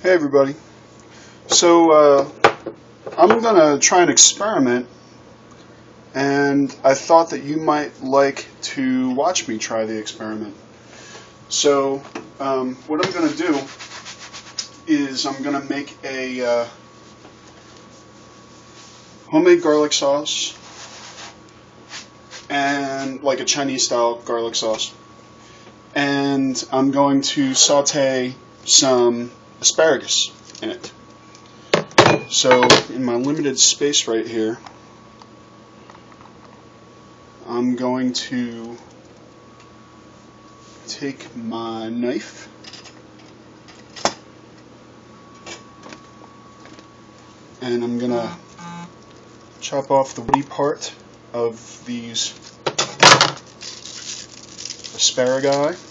Hey everybody. So I'm gonna try an experiment, and I thought that you might like to watch me try the experiment. So what I'm gonna do is I'm gonna make a homemade garlic sauce, and like a Chinese style garlic sauce, and I'm going to saute some asparagus in it. So in my limited space right here, I'm going to take my knife and I'm going to chop off the woody part of these asparagus.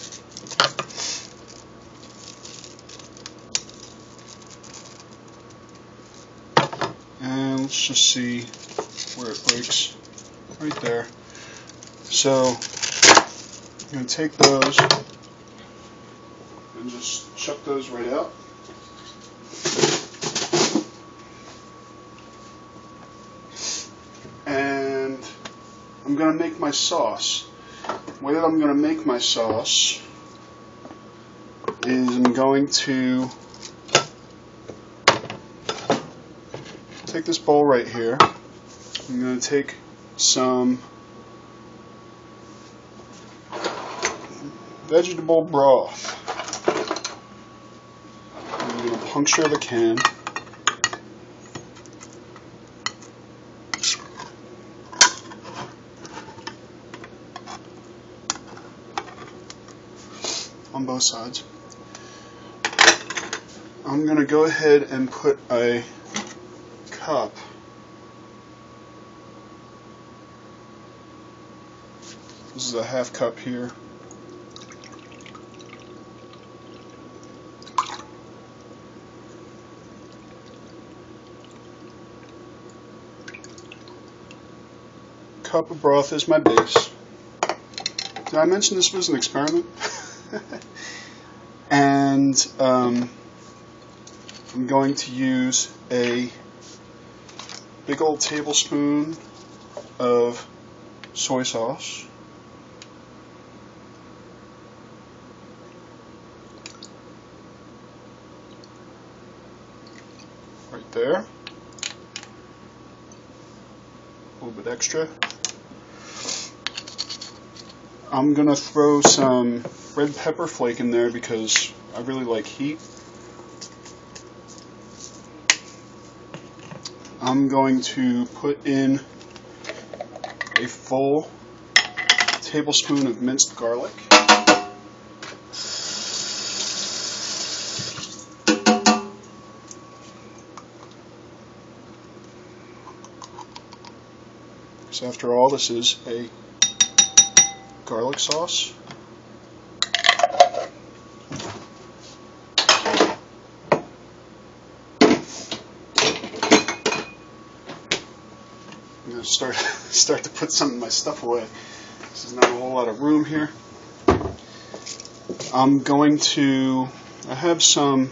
And let's just see where it breaks. Right there. So I'm going to take those and just chuck those right out. And I'm going to make my sauce. The way that I'm going to make my sauce is I'm going to take this bowl right here. I'm going to take some vegetable broth. I'm going to puncture the can. On both sides. I'm going to go ahead and put a cup this is a half cup here. Cup of broth is my base. Did I mention this was an experiment? And I'm going to use a big old tablespoon of soy sauce. Right there. A little bit extra. I'm going to throw some red pepper flake in there because I really like heat. I'm going to put in a full tablespoon of minced garlic. Because after all, this is a garlic sauce. I'm going to start to put some of my stuff away. This is not a whole lot of room here. I have some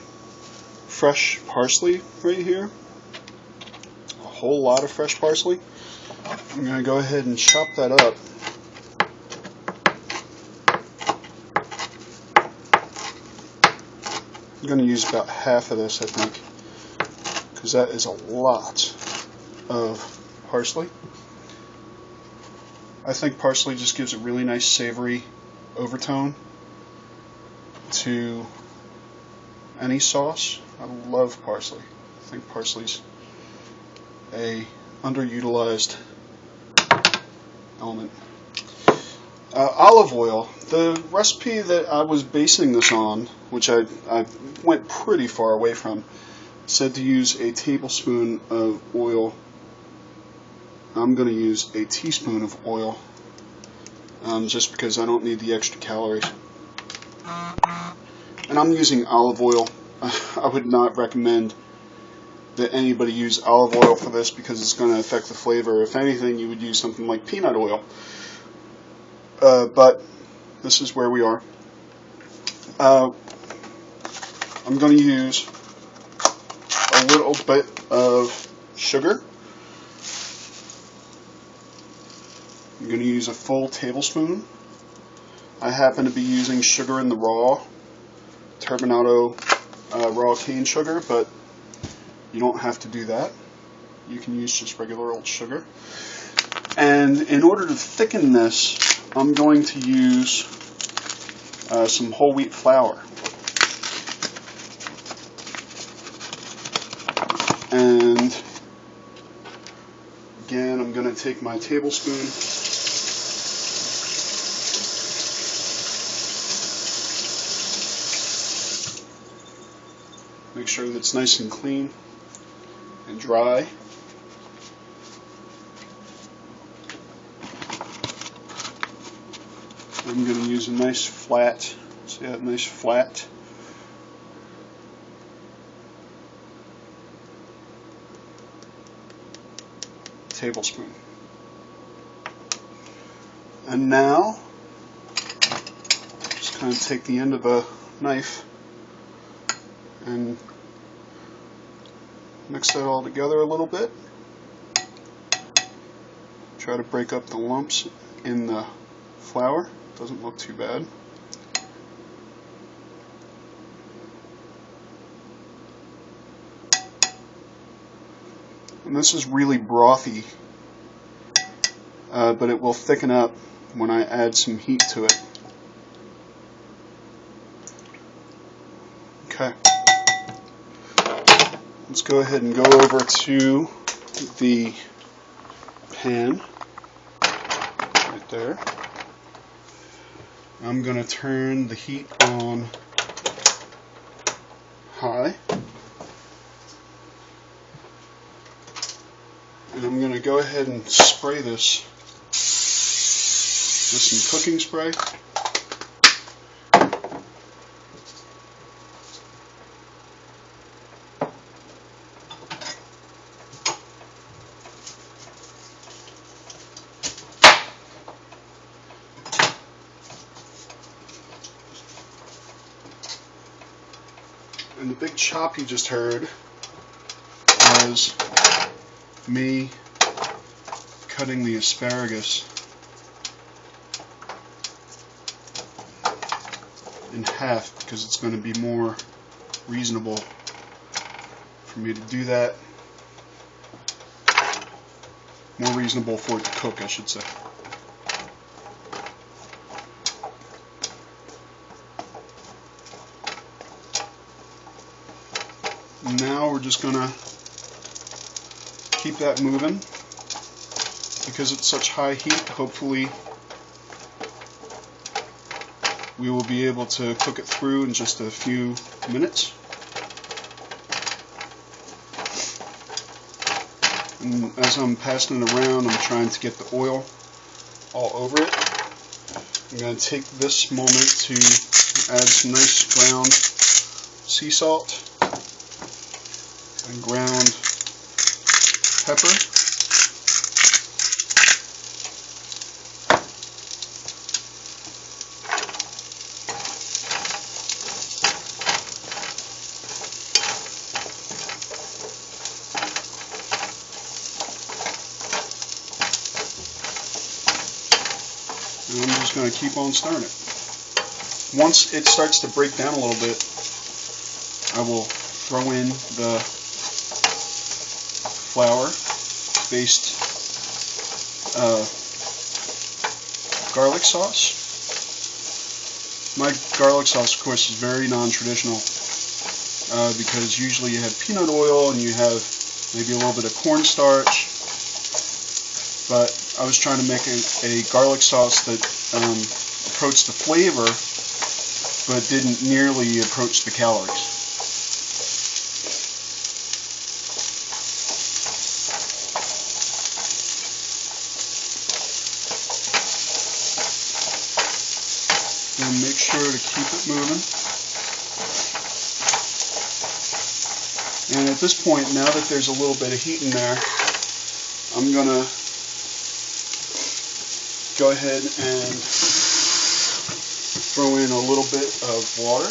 fresh parsley right here. A whole lot of fresh parsley. I'm going to go ahead and chop that up. I'm going to use about half of this, I think, because that is a lot of parsley. I think parsley just gives a really nice savory overtone to any sauce. I love parsley. I think parsley's a underutilized element. Olive oil. The recipe that I was basing this on, which I went pretty far away from, said to use a tablespoon of oil. I'm going to use a teaspoon of oil, just because I don't need the extra calories. And I'm using olive oil. I would not recommend that anybody use olive oil for this because it's going to affect the flavor. If anything, you would use something like peanut oil. But this is where we are. I'm going to use a little bit of sugar. I'm going to use a full tablespoon. I happen to be using sugar in the raw, turbinado raw cane sugar, but you don't have to do that. You can use just regular old sugar. And in order to thicken this, I'm going to use some whole wheat flour. And again, I'm going to take my tablespoon, make sure that it's nice and clean and dry. I'm going to use a nice flat, see that nice flat tablespoon. And now, just kind of take the end of a knife and mix that all together a little bit. Try to break up the lumps in the flour. Doesn't look too bad. And this is really brothy, but it will thicken up when I add some heat to it. Okay. Let's go ahead and go over to the pan right there. I'm going to turn the heat on high. And I'm going to go ahead and spray this with some cooking spray. And the big chop you just heard was me cutting the asparagus in half because it's going to be more reasonable for me to do that. More reasonable for it to cook, I should say. Now we're just going to keep that moving. Because it's such high heat, hopefully we will be able to cook it through in just a few minutes. And as I'm passing it around, I'm trying to get the oil all over it. I'm going to take this moment to add some nice ground sea salt and ground pepper. And I'm just going to keep on stirring it. Once it starts to break down a little bit, I will throw in the flour-based garlic sauce. My garlic sauce, of course, is very non-traditional because usually you have peanut oil and you have maybe a little bit of cornstarch. But I was trying to make a garlic sauce that approached the flavor, but didn't nearly approach the calories. And make sure to keep it moving. And at this point, now that there's a little bit of heat in there, I'm going to go ahead and throw in a little bit of water.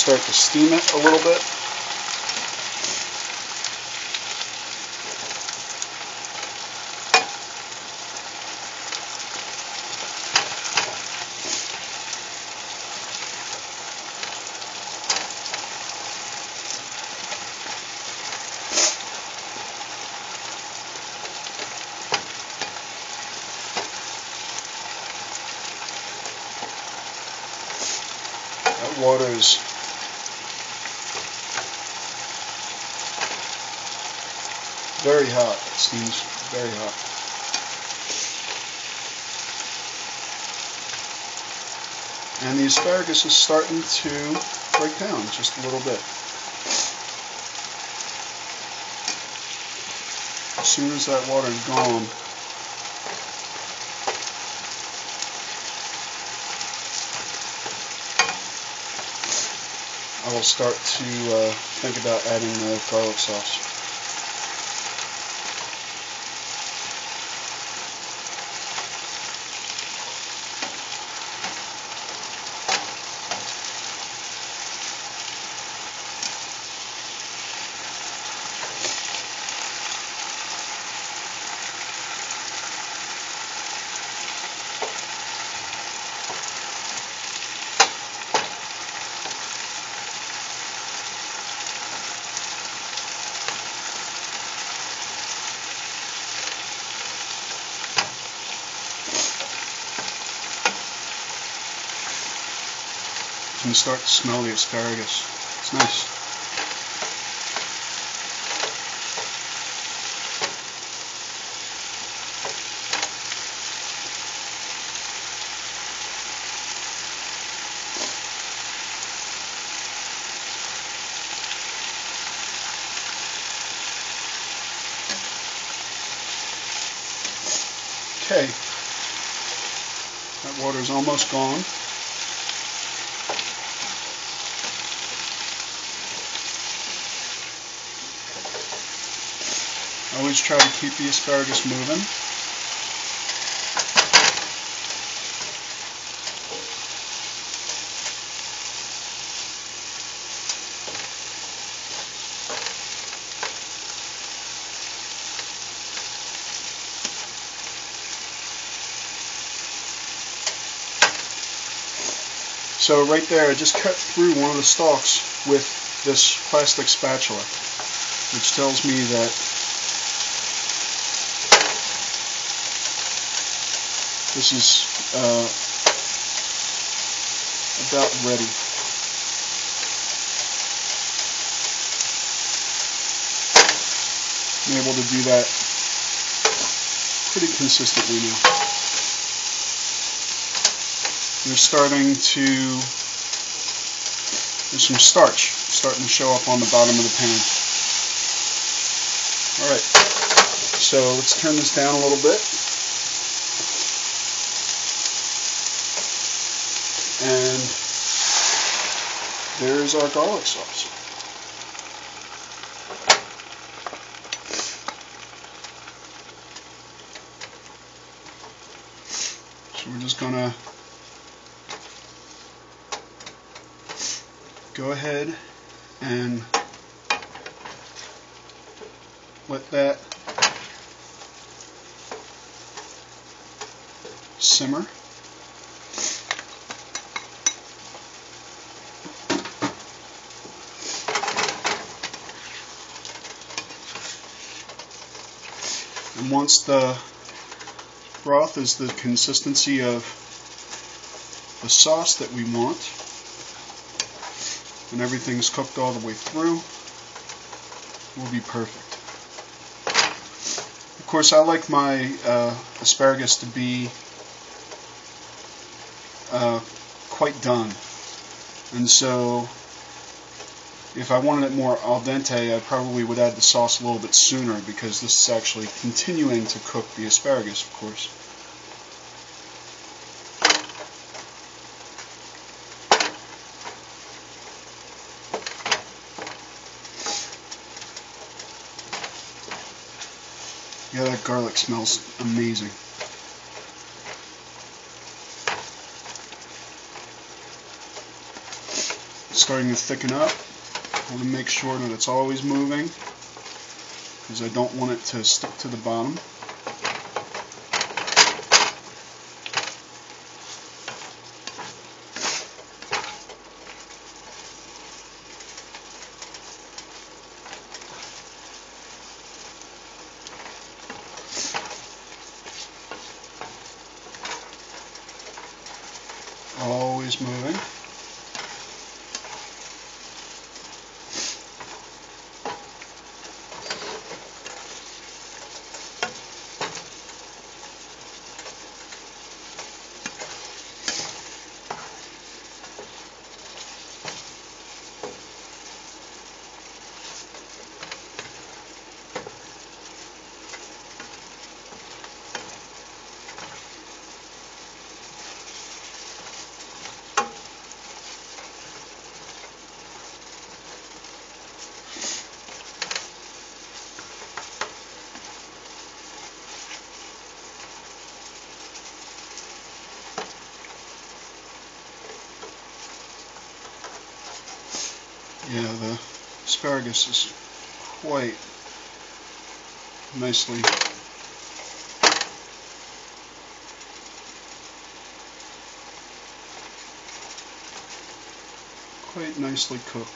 start to steam it a little bit. That water is very hot. It steams very hot. And the asparagus is starting to break down just a little bit. As soon as that water is gone, I will start to think about adding the garlic sauce. You can start to smell the asparagus. It's nice. Okay, that water is almost gone. I always try to keep the asparagus moving. So right there, I just cut through one of the stalks with this plastic spatula, which tells me that this is about ready. I'm able to do that pretty consistently now. There's starting to, there's some starch starting to show up on the bottom of the pan. Alright, so let's turn this down a little bit. And there's our garlic sauce. So we're just going to go ahead and let that simmer. And once the broth is the consistency of the sauce that we want, and everything's cooked all the way through, will be perfect. Of course, I like my asparagus to be quite done, and so if I wanted it more al dente, I probably would add the sauce a little bit sooner, because this is actually continuing to cook the asparagus, of course. Yeah, that garlic smells amazing. starting to thicken up. I want to make sure that it's always moving because I don't want it to stick to the bottom. Always moving. Yeah, the asparagus is quite nicely cooked.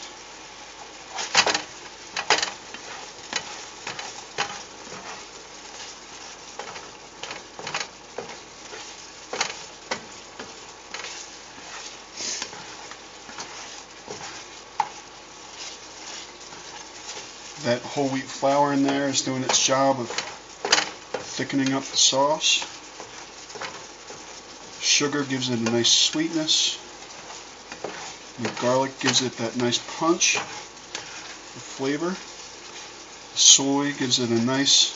That whole wheat flour in there is doing its job of thickening up the sauce. Sugar gives it a nice sweetness. The garlic gives it that nice punch of flavor. The soy gives it a nice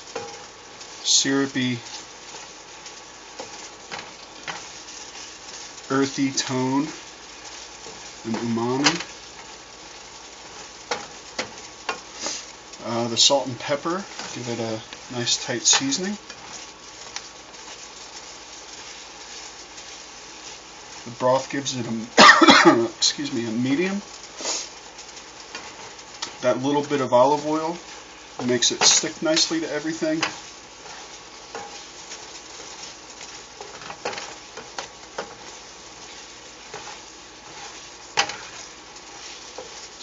syrupy, earthy tone and umami. The salt and pepper give it a nice tight seasoning. The broth gives it a excuse me, a medium. That little bit of olive oil makes it stick nicely to everything.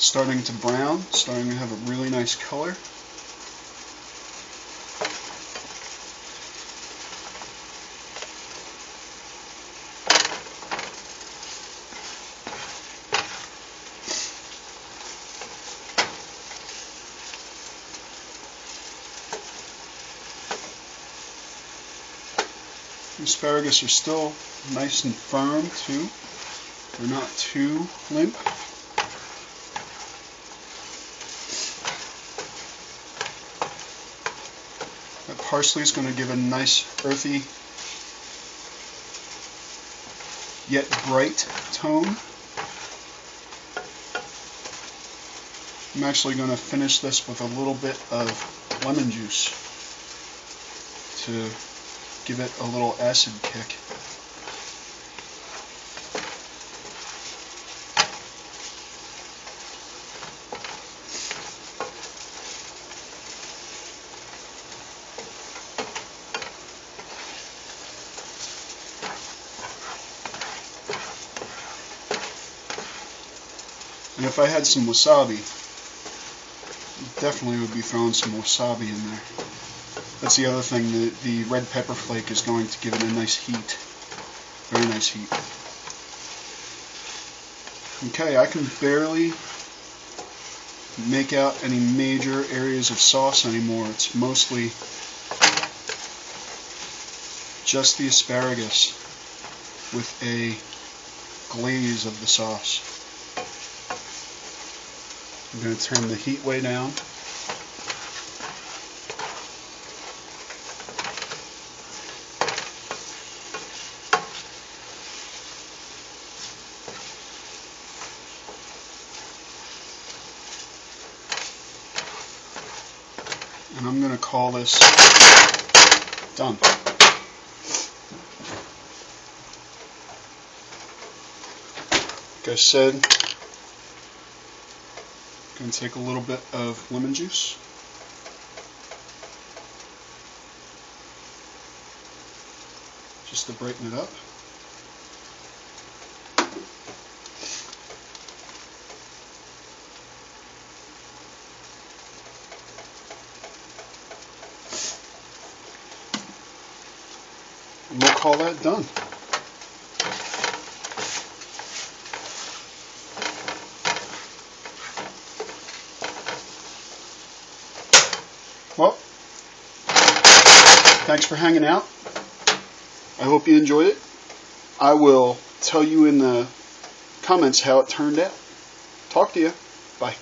Starting to brown, starting to have a really nice color. The asparagus are still nice and firm too. They're not too limp. That parsley is going to give a nice earthy yet bright tone. I'm actually going to finish this with a little bit of lemon juice to give it a little acid kick. And if I had some wasabi, definitely would be throwing some wasabi in there. That's the other thing, the red pepper flake is going to give it a nice heat. Very nice heat. Okay, I can barely make out any major areas of sauce anymore. It's mostly just the asparagus with a glaze of the sauce. I'm going to turn the heat way down. And I'm going to call this done. Like I said, Going to take a little bit of lemon juice. Just to brighten it up. And we'll call that done. Well, thanks for hanging out. I hope you enjoyed it. I will tell you in the comments how it turned out. Talk to you. Bye.